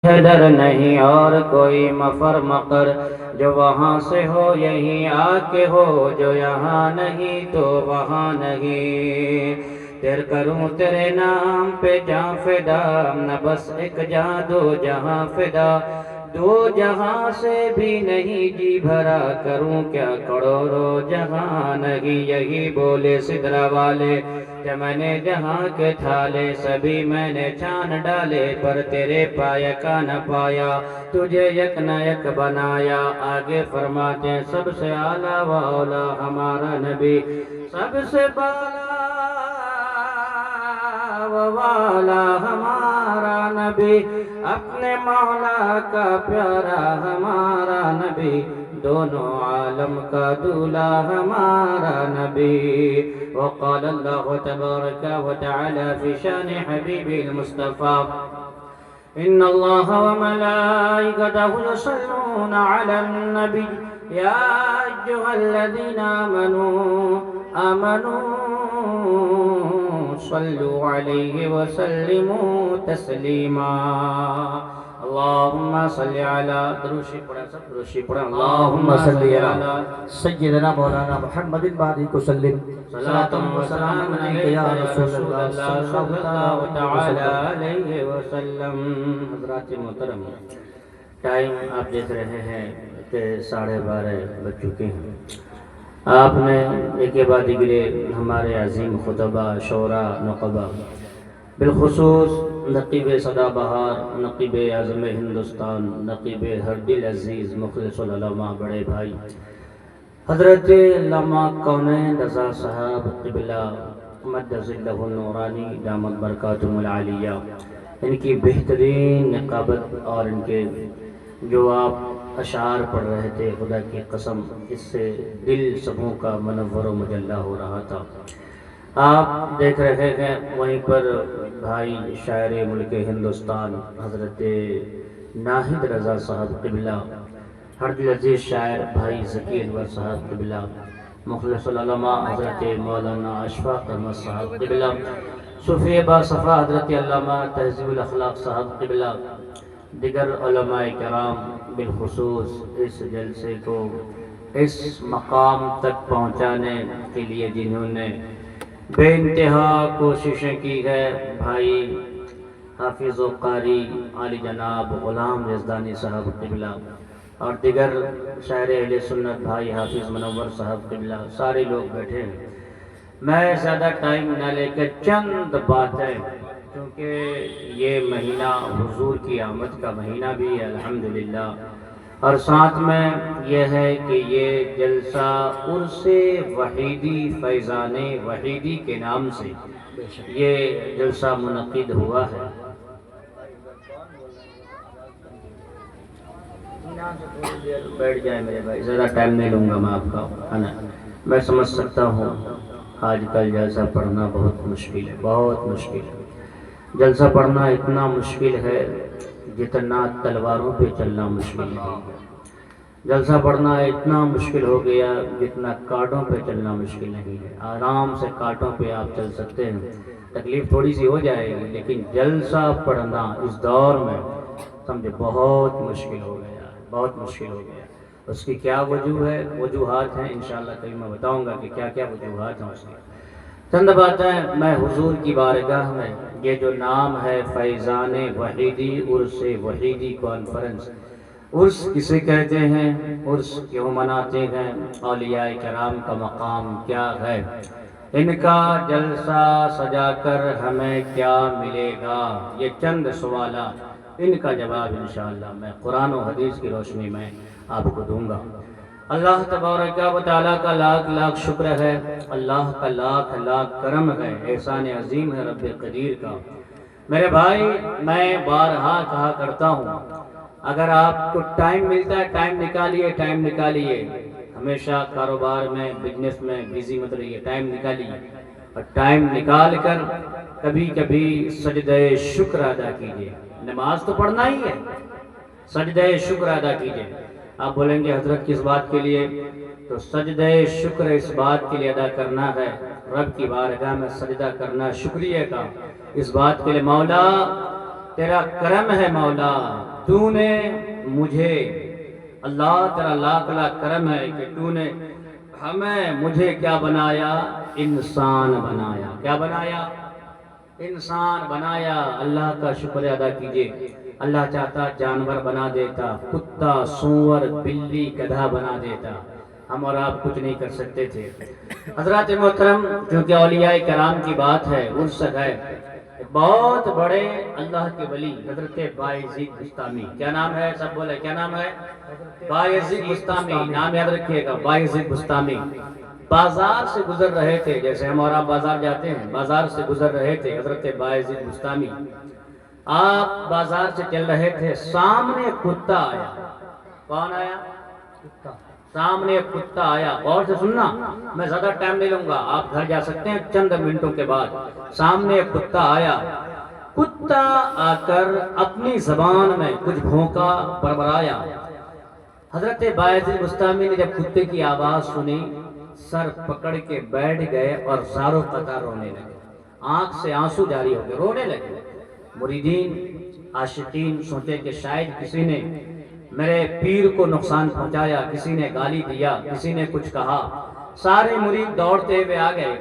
ڈر نہیں اور کوئی مفر مقر، جو وہاں سے ہو یہیں آ کے ہو، جو یہاں نہیں تو وہاں نہیں۔ تیر کروں تیرے نام پہ جاں فدا، نہ بس ایک جاں دو جہاں فدا، دو جہاں سے بھی نہیں جی بھرا، کروں کیا کروڑوں جہاں نہیں۔ یہی بولے سدرا والے کہ میں نے جہاں کے تھالے سبھی میں نے چھان ڈالے، پر تیرے پائے کا نہ پایا، تجھے یک نہ یک بنایا۔ آگے فرماتے ہیں سب سے اعلیٰ و اولیٰ ہمارا نبی، سب سے بالا و والا ہمارا نبی، اپنے مولا کا پیارا ہمارا نبی، دونوں عالم کا دولہ ہمارا نبی۔ وقال اللہ تبارک و تعالی فی شان حبیبی المصطفى ان اللہ وملائکتہ یصلون علی النبی یا ایھا الذین آمنوا صلوا علیہ وسلموا تسلیما۔ اللہم صلی علی دروشی پڑھا اللہم صلی علی سیدنا مولانا محمد بارک وسلم صلاۃ و سلام علیک یا رسول اللہ صلی اللہ تعالی علیہ وسلم۔ حضرات محترم، ٹائم آپ دیکھ رہے ہیں کہ 12:30 بج چکے ہیں۔ آپ نے ایک بعد دیگرے ہمارے عظیم خطبہ، شعراء، نقبہ، بالخصوص نقیب سدا بہار، نقیب اعظم ہندوستان، نقیب ہر دل عزیز مخلص العلماء بڑے بھائی حضرت علامہ کونین رضا صاحب قبلہ مد ظلہ النورانی دامت برکاتہم العالیہ، ان کی بہترین نقابت اور ان کے جو آپ اشعار پڑھ رہے تھے، خدا کی قسم اس سے دل سبوں کا منور و مجلہ ہو رہا تھا۔ آپ دیکھ رہے ہیں وہیں پر بھائی شاعر ملک ہندوستان حضرت ناہید رضا صاحب قبلہ، ہر دل عزیز شاعر بھائی ذکی انور صاحب قبلہ، مخلص العلماء حضرت مولانا اشفاق احمد صاحب قبلہ، صوفی با صفا حضرت علامہ تہذیب الاخلاق صاحب قبلہ، دیگر علماء کرام، بالخصوص اس جلسے کو اس مقام تک پہنچانے کے لیے جنہوں نے بے انتہا کوششیں کی ہے، بھائی حافظ و قاری عالی جناب غلام یزدانی صاحب قبلہ اور دیگر شاعر اہل سنت بھائی حافظ منور صاحب قبلہ، سارے لوگ بیٹھے ہیں۔ میں زیادہ ٹائم نہ لے کر چند باتیں، کیونکہ یہ مہینہ حضور کی آمد کا مہینہ بھی ہے الحمدللہ، اور ساتھ میں یہ ہے کہ یہ جلسہ عرس وحیدی فیضان وحیدی کے نام سے یہ جلسہ منعقد ہوا ہے۔ بیٹھ جائیں میرے بھائی، زیادہ ٹائم نہیں لوں گا میں آپ کا، ہے نا؟ میں سمجھ سکتا ہوں آج کل جلسہ پڑھنا بہت مشکل ہے، بہت مشکل ہے۔ جلسہ پڑھنا اتنا مشکل ہے جتنا تلواروں پہ چلنا مشکل نہیں ہے۔ جلسہ پڑھنا اتنا مشکل ہو گیا جتنا کانٹوں پہ چلنا مشکل نہیں ہے۔ آرام سے کانٹوں پہ آپ چل سکتے ہیں، تکلیف تھوڑی سی ہو جائے گی، لیکن جلسہ پڑھنا اس دور میں سمجھے بہت مشکل ہو گیا، بہت مشکل ہو گیا۔ اس کی کیا وجوہات ہیں، انشاءاللہ کبھی میں بتاؤں گا کہ کیا کیا وجوہات ہیں اس کی۔ چند باتیں میں حضور کی بارگاہ میں، یہ جو نام ہے فیضان وحیدی عرس وحیدی کانفرنس، عرس کسے کہتے ہیں، عرس کیوں مناتے ہیں، اولیاء کرام کا مقام کیا ہے، ان کا جلسہ سجا کر ہمیں کیا ملے گا، یہ چند سوالات، ان کا جواب انشاءاللہ میں قرآن و حدیث کی روشنی میں آپ کو دوں گا۔ اللہ تبارک و تعالیٰ کا لاکھ لاکھ شکر ہے، اللہ کا لاکھ لاکھ کرم ہے، احسان عظیم ہے رب قدیر کا۔ میرے بھائی، میں بارہا کہا کرتا ہوں، اگر آپ کو ٹائم ملتا ہے ٹائم نکالیے، ٹائم نکالیے، ہمیشہ کاروبار میں بزنس میں بیزی مت رہیے، ٹائم نکالیے، اور ٹائم نکال کر کبھی کبھی سجدہ شکر ادا کیجیے۔ نماز تو پڑھنا ہی ہے، سجدہ شکر ادا کیجیے۔ آپ بولیں گے حضرت کس بات کے لیے؟ تو سجدہ شکر اس بات کے لیے ادا کرنا ہے، رب کی بارگاہ میں سجدہ کرنا شکریہ کا، اس بات کے لیے مولا تیرا کرم ہے مولا، تو نے مجھے، اللہ تیرا لاکھ لاکھ کرم ہے کہ تو نے مجھے کیا بنایا؟ انسان بنایا۔ کیا بنایا؟ انسان بنایا۔ اللہ کا شکر ادا کیجئے۔ اللہ چاہتا جانور بنا دیتا، کتا، سور، بلی، گدھا بنا دیتا، ہم اور آپ کچھ نہیں کر سکتے تھے۔ حضرات محترم، کیونکہ اولیاء کرام کی بات ہے، ورثت ہے، بہت بڑے اللہ کے ولی حضرت بایزید بستامی، کیا نام ہے؟ سب بولے کیا نام ہے؟ بایزید بستامی، نام یاد رکھیے گا، بایزید بستامی بازار سے گزر رہے تھے، جیسے ہم اور آپ بازار جاتے ہیں، بازار سے گزر رہے تھے حضرت بایزید بستامی۔ آپ بازار سے چل رہے تھے، سامنے کتا آیا۔ کون آیا؟ سامنے کتا آیا۔ غور سے سننا، میں زیادہ ٹائم نہیں لوں گا، آپ گھر جا سکتے ہیں چند منٹوں کے بعد۔ سامنے کتا آیا، کتا آ کر اپنی زبان میں کچھ بھونکا، بربرایا۔ حضرت بایزید بستامی نے جب کتے کی آواز سنی، سر پکڑ کے بیٹھ گئے اور زاروں قطار رونے لگے، آنکھ سے آنسو جاری ہو گئے، رونے لگے۔ مریدین، عاشقین سوچے کہ شاید کسی نے میرے پیر کو نقصان پہنچایا، کسی نے گالی دیا، کسی نے کچھ کہا۔ سارے مرید دوڑتے ہوئے آ گئے،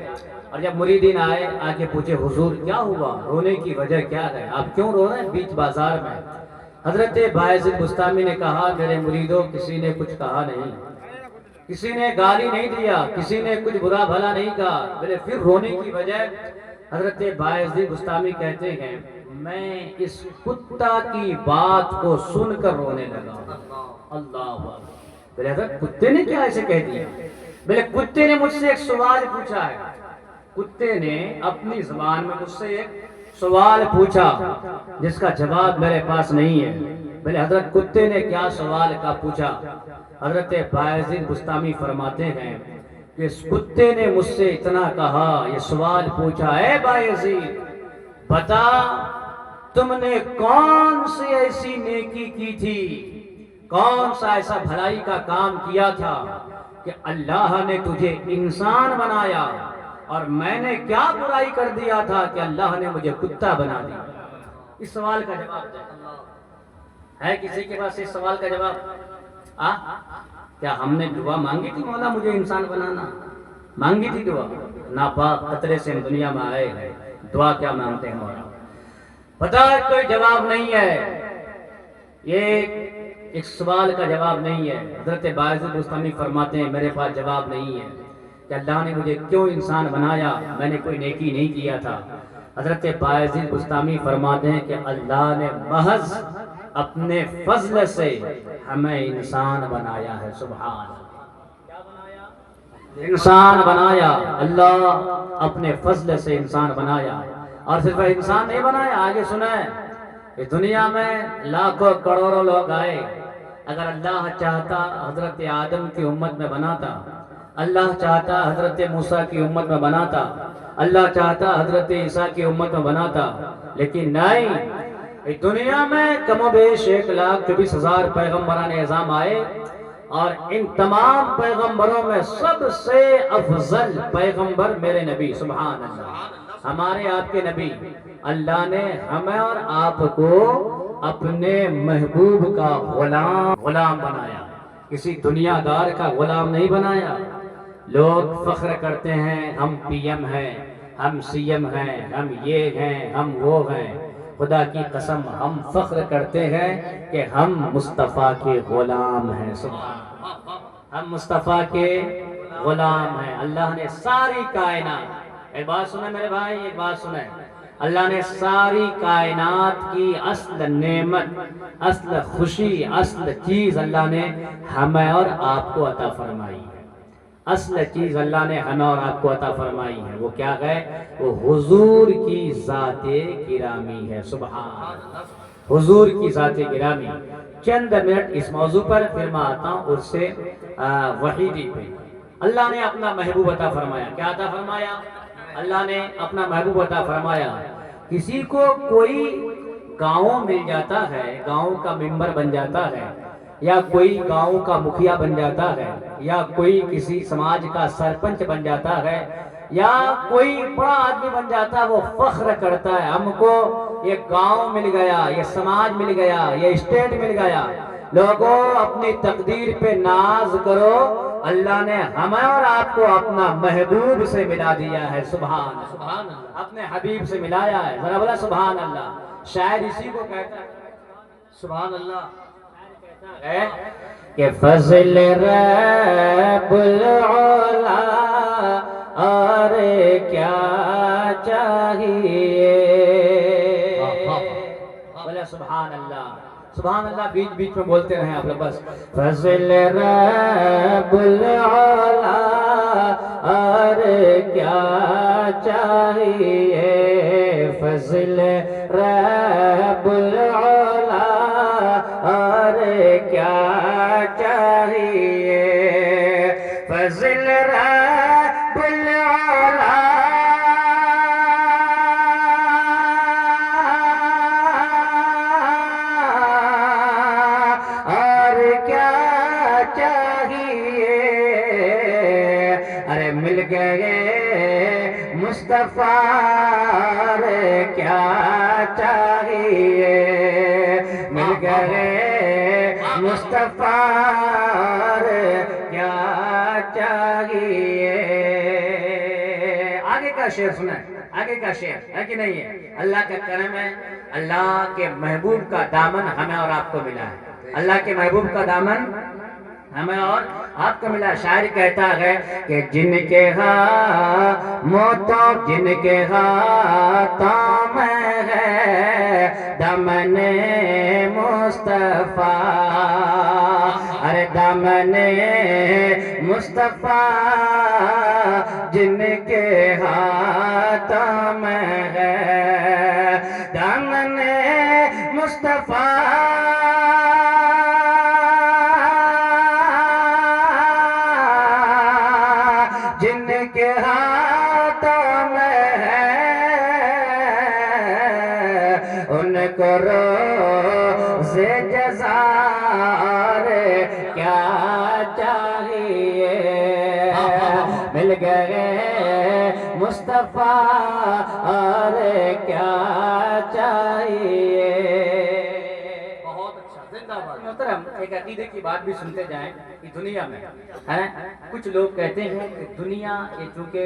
اور جب مریدین آئے، آ کے پوچھے حضور کیا ہوا، رونے کی وجہ کیا ہے، آپ کیوں رو رہے ہیں بیچ بازار میں؟ حضرت بایزید بستامی نے کہا میرے مریدوں، کسی نے کچھ کہا نہیں، کسی نے گالی نہیں دیا، کسی نے کچھ برا بھلا نہیں کہا، بولے پھر رونے کی وجہ؟ حضرت بایزید بستامی کہتے ہیں میں اس کتا کی بات کو سن کر رونے لگا۔ اللہ اکبر۔ بولے حضرت کتے نے کیا ایسے کہہ دیا؟ بولے کتے نے مجھ سے ایک سوال پوچھا ہے، کتے نے اپنی زبان میں مجھ سے ایک سوال پوچھا جس کا جواب میرے پاس نہیں ہے۔ بولے حضرت کتے نے کیا سوال کا پوچھا؟ حضرت بایزید بستامی فرماتے ہیں کہ اس کتے نے مجھ سے اتنا کہا، یہ سوال پوچھا، اے بایزید بتا تم نے کون سی ایسی نیکی کی تھی، کون سا ایسا بھلائی کا کام کیا تھا کہ اللہ نے تجھے انسان بنایا، اور میں نے کیا برائی کر دیا تھا کہ اللہ نے مجھے کتا بنا دیا؟ اس سوال کا جواب ہے کسی کے پاس؟ اس سوال کا جواب کیا ہم نے دعا مانگی تھی مولا مجھے انسان بنانا؟ مانگی تھی دعا؟ ناپاک قطرے سے ہم دنیا میں آئے ہیں، دعا کیا مانگتے ہیں مولا؟ پتہ ہے کوئی جواب نہیں ہے، یہ ایک سوال کا جواب نہیں ہے۔ حضرت بایزید بستامی فرماتے ہیں میرے پاس جواب نہیں ہے کہ اللہ نے مجھے کیوں انسان بنایا، میں نے کوئی نیکی نہیں کیا تھا۔ حضرت بایزید بستامی فرماتے ہیں کہ اللہ نے محض اپنے فضل سے ہمیں انسان بنایا ہے۔ سبحان اللہ، کیا بنایا؟ انسان بنایا، اللہ اپنے فضل سے انسان بنایا، اور صرف انسان نہیں بنایا، آگے سنیں، اس دنیا میں لاکھوں کروڑوں لوگ آئے، اگر اللہ چاہتا حضرت آدم کی امت میں بناتا، اللہ چاہتا حضرت موسیٰ کی امت میں بناتا، اللہ چاہتا حضرت عیسیٰ کی امت میں بناتا، لیکن نہیں، اس دنیا میں کم و بیش 1,24,000 پیغمبران اعظام آئے، اور ان تمام پیغمبروں میں سب سے افضل پیغمبر میرے نبی، سبحان اللہ، ہمارے آپ کے نبی۔ اللہ نے ہمیں اور آپ کو اپنے محبوب کا غلام بنایا، کسی دنیا دار کا غلام نہیں بنایا۔ لوگ فخر کرتے ہیں ہم پی ایم ہیں، ہم سی ایم ہیں، ہم یہ ہیں، ہم وہ ہیں۔ خدا کی قسم ہم فخر کرتے ہیں کہ ہم مصطفیٰ کے غلام ہیں۔ سبحان اللہ، ہم مصطفیٰ کے غلام ہیں۔ اللہ نے ساری کائنات، ایک بات سنیں میرے بھائی، ایک بات سنیں، اللہ نے ساری کائنات کی اصل نعمت، اصل خوشی، اصل چیز اللہ نے ہمیں اور آپ کو عطا فرمائی ہے۔ اصل چیز اللہ نے ہمیں اور آپ کو عطا فرمائی ہے، وہ کیا ہے؟ وہ حضور کی ذات گرامی ہے۔ سبحان اللہ، حضور کی ذات گرامی۔ چند منٹ اس موضوع پر، پھر میں آتا ہوں اس سے وحیدی پہ۔ اللہ نے اپنا محبوب عطا فرمایا، کیا عطا فرمایا؟ اللہ نے اپنا محبوب عطا فرمایا۔ کسی کو کوئی گاؤں مل جاتا ہے، گاؤں کا ممبر بن جاتا ہے، یا کوئی گاؤں کا مکھیا بن جاتا ہے، یا کوئی کسی سماج کا سرپنچ بن جاتا ہے، یا کوئی بڑا آدمی بن جاتا ہے، وہ فخر کرتا ہے ہم کو یہ گاؤں مل گیا، یہ سماج مل گیا، یہ اسٹیٹ مل گیا۔ لوگوں اپنی تقدیر پہ ناز کرو، اللہ نے ہمیں اور آپ کو اپنا محبوب سے ملا دیا ہے۔ سبحان اللہ، اپنے حبیب سے ملایا ہے۔ ذرا بولا سبحان اللہ۔ شاید اسی کو کہتا ہے سبحان اللہ کہ فضل رب العلا اور کیا چاہیے۔ بولا سبحان اللہ، سبحان اللہ بیچ بیچ میں بولتے رہیں آپ لوگ بس۔ فضل رب العلا اور کیا چاہیے، فضل رب العلا اور کیا چاہیے، فضل رب العلا اور کیا چاہیے۔ ارے مل گئے مصطفیٰ کیا چاہیے، مل گئے مصطفیٰ کیا چاہیے۔ آگے کا شعر سنیں، آگے کا شعر ہے کہ نہیں ہے؟ اللہ کا کرم ہے، اللہ کے محبوب کا دامن ہمیں اور آپ کو ملا ہے۔ اللہ کے محبوب کا دامن ہمیں اور آپ کو ملا۔ شاعر کہتا ہے کہ جن کے ہاتھوں جن کے ہاتھوں میں ہے دامن مصطفیٰ، ارے دامن مصطفیٰ جن کے ہاتھوں میں ہے دامن مصطفیٰ، جن کے ہاتھوں میں ہے ان کو روز جزا کیا چاہیے، مل گئے مصطفیٰ اور کیا چاہیے۔ بہت اچھا، زندہ باد محترم۔ ایک عقیدے کی بات بھی سنتے جائیں کہ دنیا میں کچھ لوگ کہتے ہیں کہ دنیا یہ چونکہ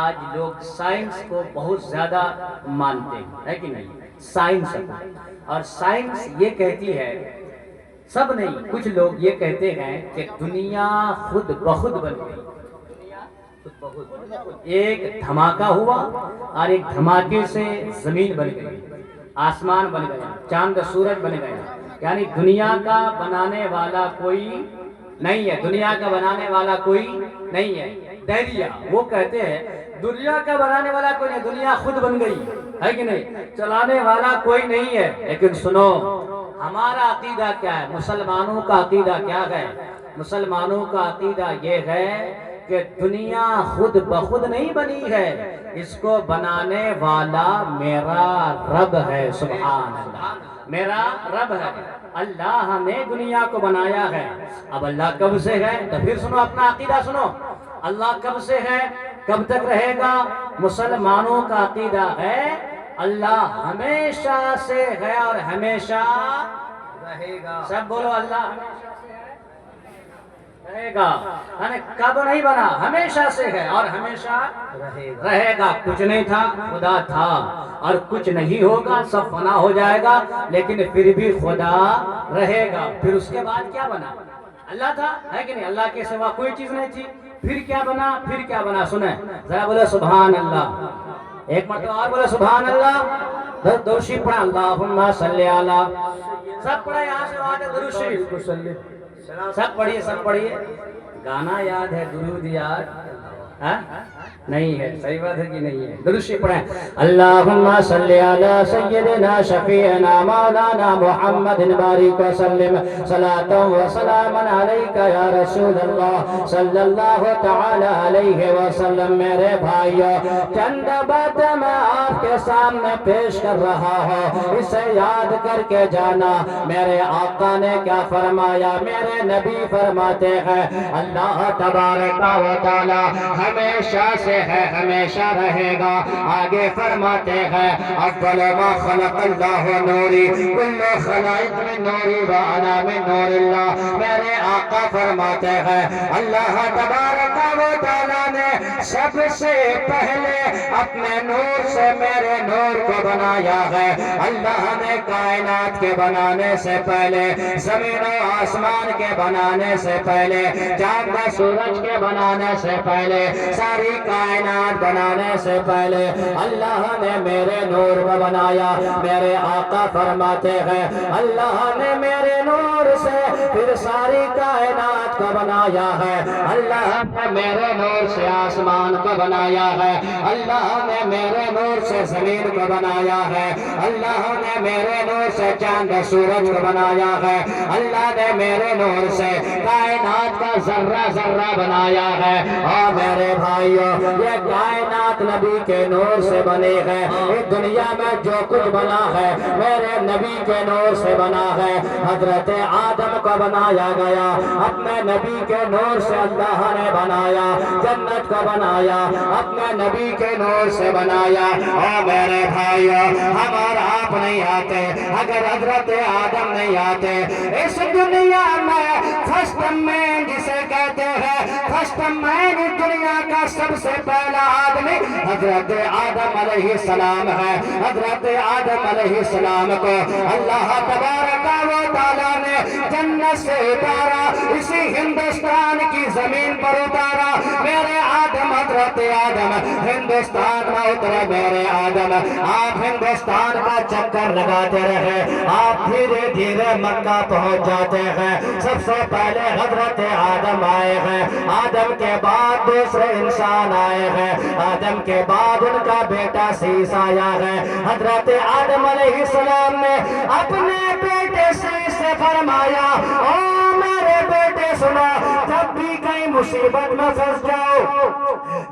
آج لوگ سائنس کو بہت زیادہ مانتے ہیں، ہے کہ نہیں؟ سائنس اور سائنس یہ کہتی ہے، سب نہیں کچھ لوگ یہ کہتے ہیں کہ دنیا خود بخود بن گئی۔ ایک دھماکہ ہوا اور ایک دھماکے سے زمین بن گئی، آسمان بن گیا، چاند سورج بن گیا۔ یعنی دنیا کا بنانے والا کوئی نہیں ہے، دنیا کا بنانے والا کوئی نہیں ہے۔ دہریہ وہ کہتے ہیں دنیا کا بنانے والا کوئی نہیں، دنیا خود بن گئی، ہے کہ نہیں؟ چلانے والا کوئی نہیں ہے۔ لیکن سنو، ہمارا عقیدہ کیا ہے؟ مسلمانوں کا عقیدہ کیا ہے؟ مسلمانوں کا عقیدہ یہ ہے کہ دنیا خود بخود نہیں بنی ہے، اس کو بنانے والا میرا رب ہے۔ سبحان اللہ، میرا رب ہے، اللہ نے دنیا کو بنایا ہے۔ اب اللہ کب سے ہے؟ تو پھر سنو اپنا عقیدہ سنو، اللہ کب سے ہے، کب تک رہے گا؟ مسلمانوں کا عقیدہ ہے اللہ ہمیشہ سے ہے اور ہمیشہ رہے گا۔ سب بولو اللہ رہے گا، یعنی کب نہیں بنا، ہمیشہ سے ہے اور ہمیشہ رہے گا۔ کچھ نہیں تھا، خدا تھا، اور کچھ نہیں ہوگا، سب فنا ہو جائے گا، لیکن پھر بھی خدا رہے گا۔ پھر اس کے بعد کیا بنا؟ اللہ تھا، ہے کہ نہیں؟ اللہ کے سوا کوئی چیز نہیں تھی، پھر کیا بنا؟ پھر کیا بنا؟ سنیں ذرا، بولے سبحان اللہ، ایک مرتبہ اور بولے سبحان اللہ۔ درشی پڑھا، اللہم صلی علی، سب پڑھا، یہاں سے وہاں تک درود شریف سب پڑھیے، سب پڑھیے۔ گانا یاد ہے، درود یاد نہیں ہے، صحیح بات ہے کہ نہیں ہے؟ درود شریف پڑھیں، اللہم صلی علی سیدنا شفیعنا مولانا محمد بارک وسلم، صلاۃ و سلام علیک یا رسول اللہ صلی اللہ تعالی علیہ وسلم۔ میرے بھائیو، چند باتیں میں آپ کے سامنے پیش کر رہا ہوں، اسے یاد کر کے جانا۔ میرے آقا نے کیا فرمایا؟ میرے نبی فرماتے ہیں اللہ تبارک و تعالی ہمیشہ سے ہے ہمیشہ رہے گا. آگے فرماتے ہیں اول ما خلق اللہ نوری کل خلائق من نوری وانا من نور اللہ. میرے آقا فرماتے ہیں اللہ تبارک و تعالیٰ نے سب سے پہلے اپنے نور سے میرے نور کو بنایا ہے. اللہ نے کائنات کے بنانے سے پہلے, زمین و آسمان کے بنانے سے پہلے, چاند و سورج کے بنانے سے پہلے, ساری کائنات بنانے سے پہلے اللہ نے میرے نور کو بنایا. میرے آقا فرماتے ہیں اللہ نے میرے نور سے پھر ساری کائنات کو بنایا ہے. اللہ نے میرے نور سے آسمان کو بنایا ہے. اللہ نے میرے نور سے زمین کو بنایا ہے. اللہ نے میرے نور سے چاند و سورج کو بنایا ہے. اللہ نے میرے نور سے کائنات کا ذرہ ذرہ بنایا ہے. اور میرے بھائیوں یہ کائنات نبی کے نور سے بنے ہے. اس دنیا میں جو کچھ بنا ہے میرے نبی کے نور سے بنا ہے. حضرت آدم کو بنایا گیا اپنے نبی کے نور سے. اللہ نے بنایا جنت کو بنایا اپنے نبی کے نور سے بنایا. اور میرے بھائیوں ہم اور آپ نہیں آتے اگر حضرت آدم نہیں آتے. اس دنیا میں فرسٹ مین جسے کہتے ہیں فرسٹ مین اس دنیا کا سب سے پہلا آدمی حضرت آدم علیہ السلام ہے. حضرت آدم علیہ السلام کو اللہ تبارک و تعالیٰ نے جنت سے اتارا, اسی ہندوستان کی زمین پر اتارا. میرے آدم حضرت آدم ہندوستان میں اترے. میرے آدم آپ ہندوستان کا چکر لگاتے رہے, آپ دھیرے دھیرے مکہ پہنچ جاتے ہیں. سب سے پہلے حضرت آدم آئے ہیں, آدم کے بعد دوسرے انسان آئے ہیں, آدم کے بعد ان کا بیٹا سیس آیا ہے. حضرت آدم علیہ السلام نے اپنے بیٹے سیس سے فرمایا او میرے بیٹے سنا, جب بھی کہیں مصیبت میں پھنس جاؤ,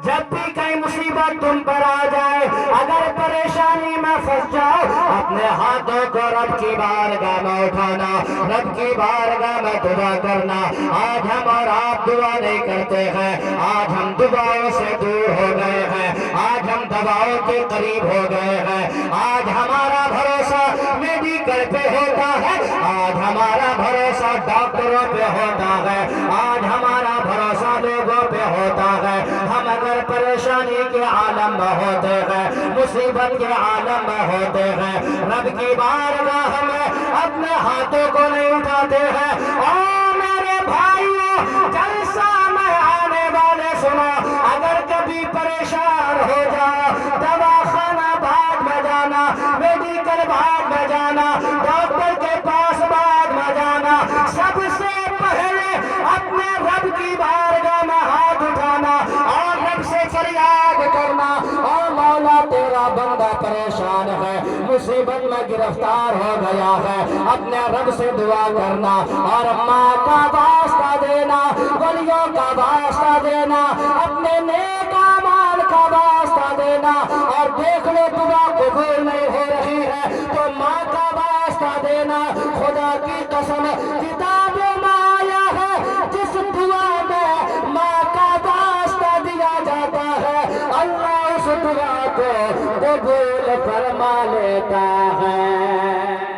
جب بھی کہیں مصیبت تم پر آ جائے, اگر پریشانی میں پھنس جاؤ, اپنے ہاتھوں کو رب کی بارگاہ میں اٹھانا, رب کی بارگاہ میں دعا کرنا. آج ہم اور آپ دعا نہیں کرتے ہیں, آج ہم دعاؤں سے دور ہو گئے ہیں, آج ہم دعاؤں کے قریب ہو گئے ہیں. آج ہمارا بھروسہ میڈیکل پہ ہوتا ہے, آج ہمارا بھروسہ ڈاکٹروں پہ ہوتا ہے, آج ہمارا بھروسہ لوگوں پہ ہوتا ہے. ہم اگر پریشانی کے عالم میں ہوتے ہیں, مصیبت کے عالم میں ہوتے ہیں, رب کی بارگاہ میں اپنے ہاتھوں کو نہیں اٹھاتے ہیں. اور میرے بھائیوں جلسہ میں آنے والے سنا, اگر کبھی پریشان ہو جاؤ, دواخانہ بعد میں جانا, میڈیکل بعد میں جانا, ڈاکٹر کے پاس بعد میں جانا, سب سے پہلے اپنے رب کی بارگاہ میں ہاتھ اٹھانا اور رب سے فریاد کرنا, اور مولا تیرا بندہ پریشان ہے, مصیبت میں گرفتار ہو گیا ہے, اپنے رب سے دعا کرنا اور ماں کا واسطہ دینا, ولیوں کا واسطہ دینا, اپنے نیک اعمال کا واسطہ دینا. اور دیکھ لو دعا قبول نہیں ہو رہی ہے تو ماں کا واسطہ دینا. خدا کی قسم کتابوں میں آیا ہے جس دعا میں ماں کا واسطہ دیا جاتا ہے اللہ اس دعا کو قبول فرما لیتا ہے.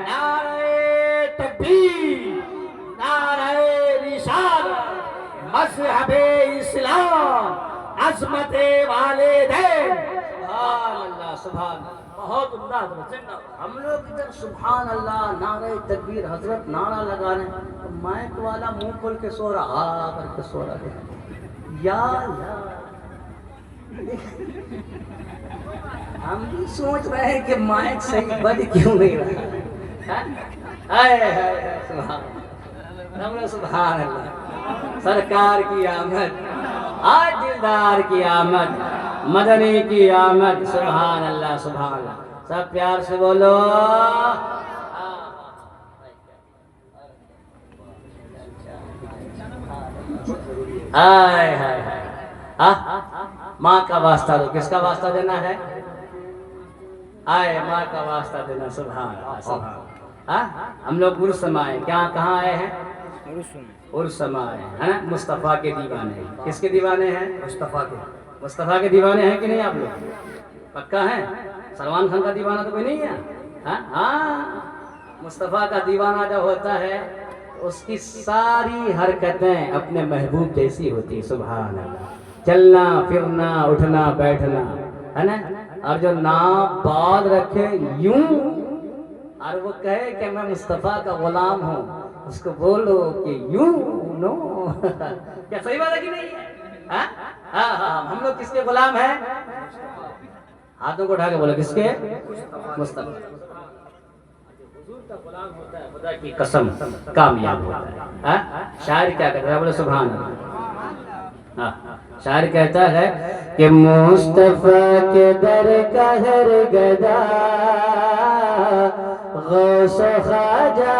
نعرہ تکبیر, نعرہ رسالت, مذہب اسلام, عظمت والدین. سبحان اللہ, سبحان اللہ, بہت عمدہ حضرت. ہم لوگ ادھر سبحان اللہ نعرہ تکبیر حضرت نعرہ لگا رہے ہیں, مائک والا منہ کھول کے سو رہا, ہاں کر کے سو رہا ہے. یا ہم بھی سوچ رہے ہیں کہ مائک صحیح بند کیوں نہیں رہا. سبحان اللہ, سرکار کی آمد, آج دلدار کی آمد, مدنی کی آمد. سبحان اللہ, سبحان اللہ. سب پیار سے بولو. ماں کا واسطہ دو. کس کا واسطہ دینا ہے؟ آئے ماں کا واسطہ دینا. سبحان اللہ, سبحان. ہم لوگ عرس میں آئے. کہاں آئے ہیں؟ عرس میں آئے ہیں نا. مصطفیٰ کے دیوانے. کس کے دیوانے ہیں؟ مصطفیٰ کے. مصطفیٰ کے دیوانے ہیں کہ نہیں آپ لوگ؟ پکا ہے؟ سلمان خان کا دیوانہ تو کوئی نہیں ہے؟ ہاں، مصطفیٰ کا دیوانہ جب ہوتا ہے اس کی ساری حرکتیں اپنے محبوب جیسی ہوتی. سبحان اللہ. چلنا پھرنا اٹھنا بیٹھنا ہے نا. اور جو نام بال رکھے یوں اور وہ کہے کہ میں مصطفیٰ کا غلام ہوں، اس کو بولو کہ یوں نو. کیا صحیح بات ہے کہ نہیں ہے؟ ہاں ہم لوگ کس کے غلام ہیں؟ ہاتھوں کو اٹھا کے بولو کس کے؟ مصطفیٰ. حضور کا غلام ہوتا ہے خدا کی قسم کامیاب ہوتا ہے. شاعر کیا کہتا ہے؟ بولے سبحان اللہ. شاعر کہتا ہے کہ مصطفیٰ کے در کا ہر گدا غوث و خواجہ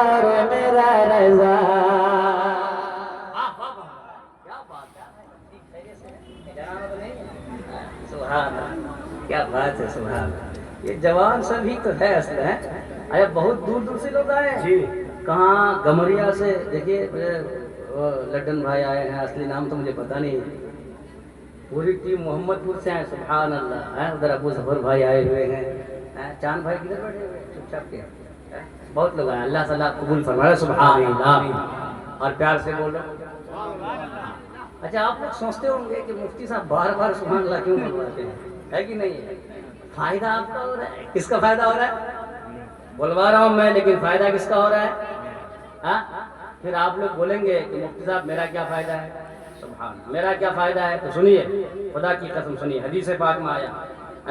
میرا رضا. کیا بات ہے. سبحان. یہ جوان سبھی تو ہے اصل ہے. ارے بہت دور دور سے لوگ آئے ہیں. کہاں گمریا سے دیکھیے لڈن بھائی آئے ہیں. اصلی نام تو مجھے پتا نہیں. پوری ٹیم محمد پور سے آئے. سبحان اللہ. ادھر ابو ظفر بھائی آئے ہوئے ہیں. چاند بھائی کدھر بیٹھے ہوئے چپ چاپ کے. بہت لوگ آئے. اللہ تعالیٰ قبول فرمائے. سبحان اللہ. اور پیار سے بول رہے. اچھا آپ لوگ سوچتے ہوں گے کہ مفتی صاحب بار بار سبحان اللہ کیوں بلواتے ہیں؟ ہے کہ نہیں ہے؟ فائدہ آپ کا ہو رہا ہے. کس کا فائدہ ہو رہا ہے؟ بلوا رہا ہوں میں لیکن فائدہ کس کا ہو رہا ہے؟ پھر آپ لوگ بولیں گے کہ مفتی صاحب میرا کیا فائدہ ہے؟ سبحان اللہ. میرا کیا فائدہ ہے؟ تو سنیے خدا کی قسم سنیے. حدیث پاک میں آیا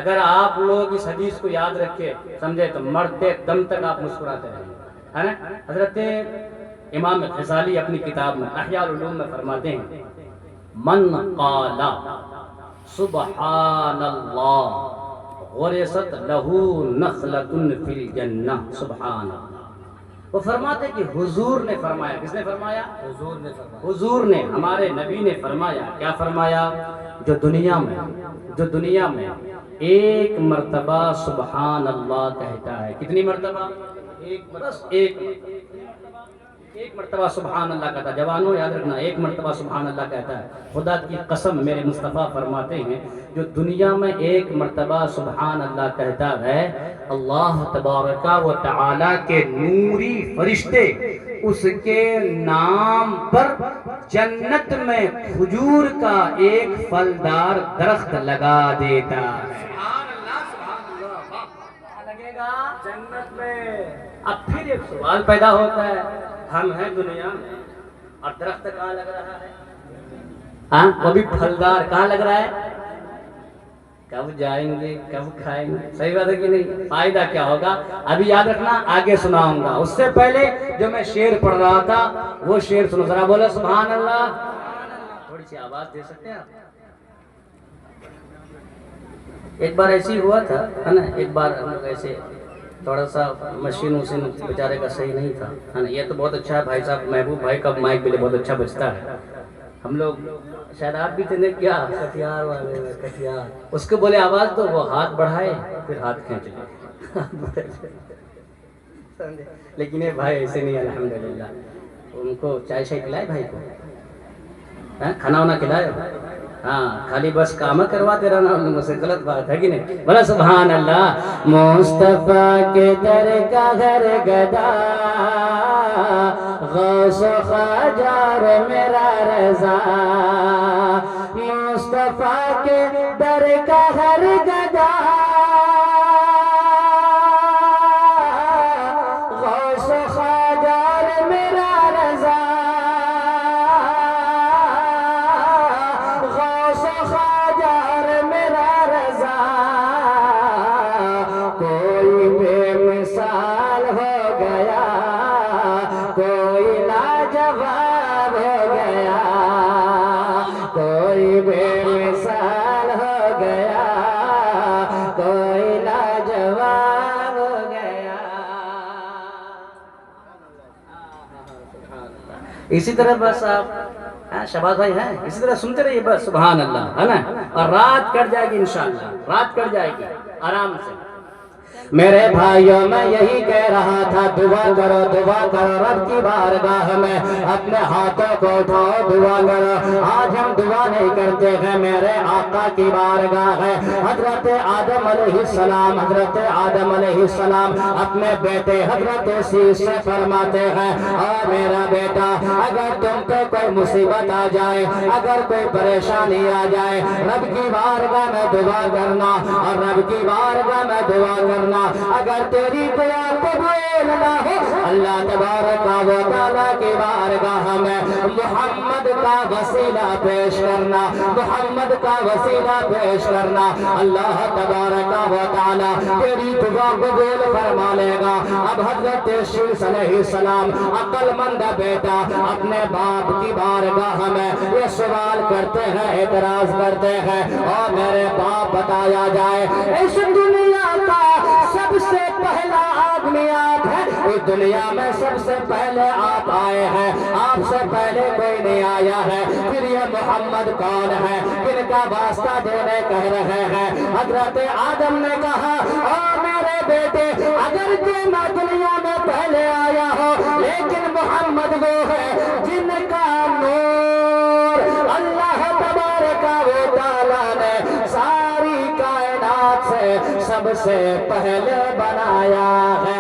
اگر آپ لوگ اس حدیث کو یاد رکھے سمجھے تو مرتے دم تک آپ مسکراتے رہیں گے. ہے نا. حضرت امام غزالی اپنی کتاب میں احیاء العلوم میں فرماتے ہیں من قال سبحان اللہ غرست لہو نخلۃ فی الجنہ. سبحان اللہ. وہ فرماتے کہ حضور نے فرمایا. کس نے فرمایا؟ حضور نے فرمایا. حضور نے ہمارے نبی نے فرمایا. کیا فرمایا؟ جو دنیا میں ایک مرتبہ سبحان اللہ کہتا ہے. کتنی مرتبہ؟ ایک مرتبہ سبحان اللہ کہتا ہے. جوانوں یاد رکھنا ایک مرتبہ سبحان اللہ کہتا ہے. خدا کی قسم میرے مصطفیٰ فرماتے ہیں جو دنیا میں ایک مرتبہ سبحان اللہ کہتا ہے اللہ تبارک و تعالی کے نوری فرشتے اس کے نام پر جنت میں کھجور کا ایک پھلدار درخت لگا دیتا ہے. لگے گا جنت میں. اب پھر ایک سوال پیدا ہوتا ہے ہم ہیں دنیا میں اور درخت کہاں لگ رہا ہے؟ وہ بھی پھلدار. کہاں لگ رہا ہے؟ کب جائیں گے کب کھائیں گے. صحیح بات ہے کہ نہیں؟ فائدہ کیا ہوگا ابھی یاد رکھنا آگے سناؤں گا. اس سے پہلے جو میں شعر پڑھ رہا تھا وہ شعر سنو ذرا. بولے سبحان اللہ. تھوڑی سی آواز دے سکتے ہیں آپ؟ ایک بار ایسی ہوا تھا ہے نا. ایک بار ہم لوگ ایسے تھوڑا سا مشین بیچارے کا صحیح نہیں تھا ہے نا. یہ تو بہت اچھا ہے بھائی صاحب محبوب بھائی کا مائک بھی بہت اچھا بجتا ہے. ہم لوگ شاید آپ بھی تھے کیا کٹیار والے کٹیار اس کو بولے آواز تو وہ ہاتھ بڑھائے پھر ہاتھ کھینچ لے. لیکن یہ بھائی ایسے نہیں الحمدللہ. ان کو چائے شائے کھلائے بھائی کو کھانا وانا کھلائے. خالی بس کام کرواتے رہنا ان لوگوں سے غلط بات ہے کہ نہیں؟ بولا سبحان اللہ. مصطفیٰ کے در کا گھر گدا غوث و خواجہ میرا رضا. مصطفیٰ کے در کا گھر گدا غوث و خواجہ میرا رضا. اسی طرح بس آپ شباز بھائی ہیں اسی طرح سنتے رہیے بس سبحان اللہ ہے نا. اور رات کٹ جائے گی انشاءاللہ. رات کٹ جائے گی آرام سے. میرے بھائیوں میں یہی کہہ رہا تھا دعا کرو رب کی بارگاہ میں اپنے ہاتھوں کو اٹھاؤ دعا کرو. آج ہم دعا نہیں کرتے ہیں, میرے آقا کی بارگاہ ہے. حضرت آدم علیہ السلام اپنے بیٹے حضرت سیس سے فرماتے ہیں اور میرا بیٹا اگر تم پہ کوئی مصیبت آ جائے, اگر کوئی پریشانی آ جائے, رب کی بارگاہ میں دعا کرنا اور رب کی بارگاہ میں دعا کرنا. اگر تیری دعا قبول نہ ہو, اللہ تبارک و تعالیٰ کی بارگاہ میں محمد کا وسیلہ پیش کرنا, محمد کا وسیلہ پیش کرنا. اللہ تبارک و تعالیٰ تیری دعا قبول فرما لے گا. اب حضرت شیس علیہ السلام عقل مند بیٹا اپنے باپ کی بارگاہ میں یہ سوال کرتے ہیں, اعتراض کرتے ہیں, اور میرے باپ بتایا جائے اس دنیا کا سب سے پہلا آدمی آپ ہے, اس دنیا میں سب سے پہلے آپ آئے ہیں, آپ سے پہلے کوئی نہیں آیا ہے. پھر یہ محمد کون ہے, کن کا واسطہ دینے کہہ رہے ہیں. حضرت آدم نے کہا او میرے بیٹے اگر کہ میں دنیا میں پہلے آیا ہو, لیکن محمد وہ ہے جن کا نور اللہ تبارک و تعالیٰ نے ساری کائنات سے سب سے پہلے بنایا ہے.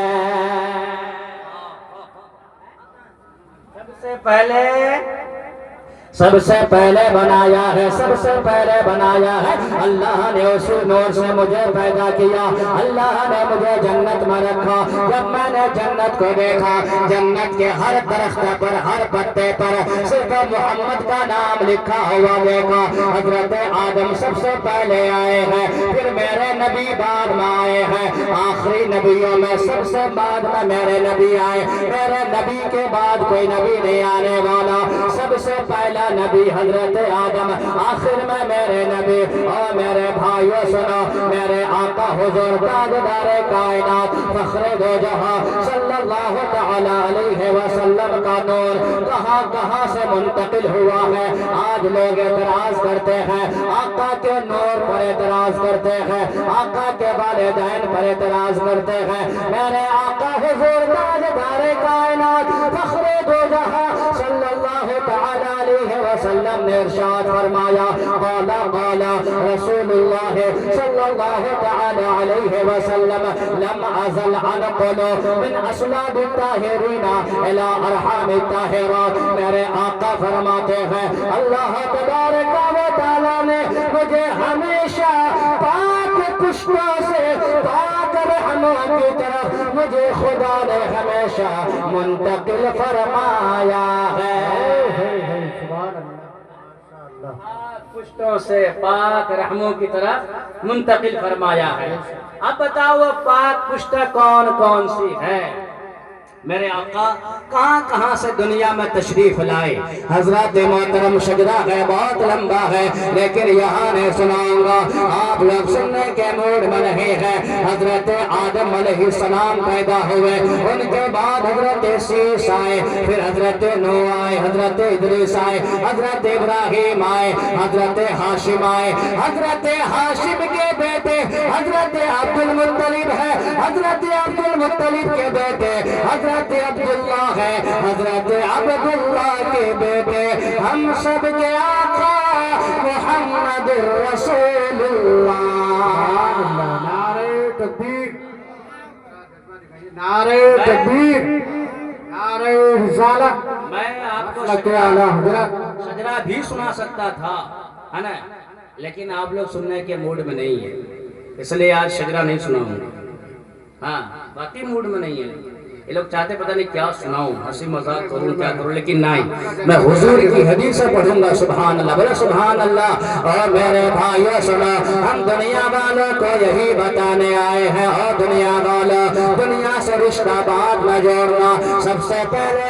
سب سے پہلے بنایا ہے, سب سے پہلے بنایا ہے. اللہ نے اسی نور سے مجھے پیدا کیا, اللہ نے مجھے جنت میں رکھا. جب میں نے جنت کو دیکھا, جنت کے ہر درخت پر, ہر پتے پر صرف محمد کا نام لکھا ہوا دیکھا. حضرت آدم سب سے پہلے آئے ہیں, پھر میرے نبی بعد میں آئے ہیں, آخری نبیوں میں سب سے بعد میں میرے نبی آئے. میرے نبی کے بعد کوئی نبی نہیں آنے والا, سب سے پہلا نبی حضرت آدم, آخر میں میرے نبی. اور میرے بھائیوں سنو, میرے آقا حضور تاجدار کائنات فخر دو جہاں صلی اللہ تعالی علیہ وسلم کا نور کہاں کہاں سے منتقل ہوا ہے. آج لوگ اعتراض کرتے ہیں, آقا کے نور پر اعتراض کرتے ہیں, آقا کے والدین پر اعتراض کرتے ہیں. میرے آقا حضور تاجدار کائنات فخر دو جہاں صلی اللہ تعالی علیہ وسلم نے ارشاد فرمایا, قال رسول اللہ صلی اللہ تعالی علیہ وسلم لم ازل انقل من اصلاب الطاہرین الى ارحام الطاہرات. میرے آقا فرماتے ہیں اللہ تبارک و تعالی نے مجھے ہمیشہ پاک پشتوں سے پاک رحموں کی طرف مجھے خدا نے ہمیشہ منتقل فرمایا ہے. پشتوں سے پاک رحموں کی طرف منتقل فرمایا ہے. اب بتاؤ وہ پاک پشت کون کون سی ہے؟ میرے آقا کہاں کہاں سے دنیا میں تشریف لائے. حضرات محترم شجرہ ہے, بہت لمبا ہے, لیکن یہاں نہیں سناؤں گا, آپ لوگ سننے کے موڈ میں نہیں ہیں. حضرت آدم علیہ السلام پیدا ہوئے, ان کے بعد حضرت سیس آئے, پھر حضرت نوح آئے, حضرت ادریس آئے, حضرت ابراہیم آئے, حضرت ہاشم آئے. حضرت ہاشم کے بیٹے حضرت عبد المطلب ہے, حضرت عبد المطلب کے بیٹے حضرت عبداللہ ہے, حضرت عبداللہ کے بیٹے ہم سب کے آقا محمد رسول اللہ. نعرہ تکبیر, نعرہ تکبیر, نعرہ رسالت. میں آپ کو شجرہ بھی سنا سکتا تھا ہے نا, لیکن آپ لوگ سننے کے موڈ میں نہیں ہیں, اس لیے آج شجرہ نہیں سناؤں گا. ہاں باقی موڈ میں نہیں ہے. یہ لوگ چاہتے پتہ نہیں کیا سناؤں, ہنسی مذاق کروں کیا کروں, لیکن نہیں, میں حضور کی حدیث سے پڑھوں گا. سبحان اللہ, بولے سبحان اللہ. اور میرے بھائیوں سنو, ہم دنیا والوں کو یہی بتانے آئے ہیں, اور دنیا والوں دنیا سے رشتہ بات نہ جوڑنا. سب سے پہلے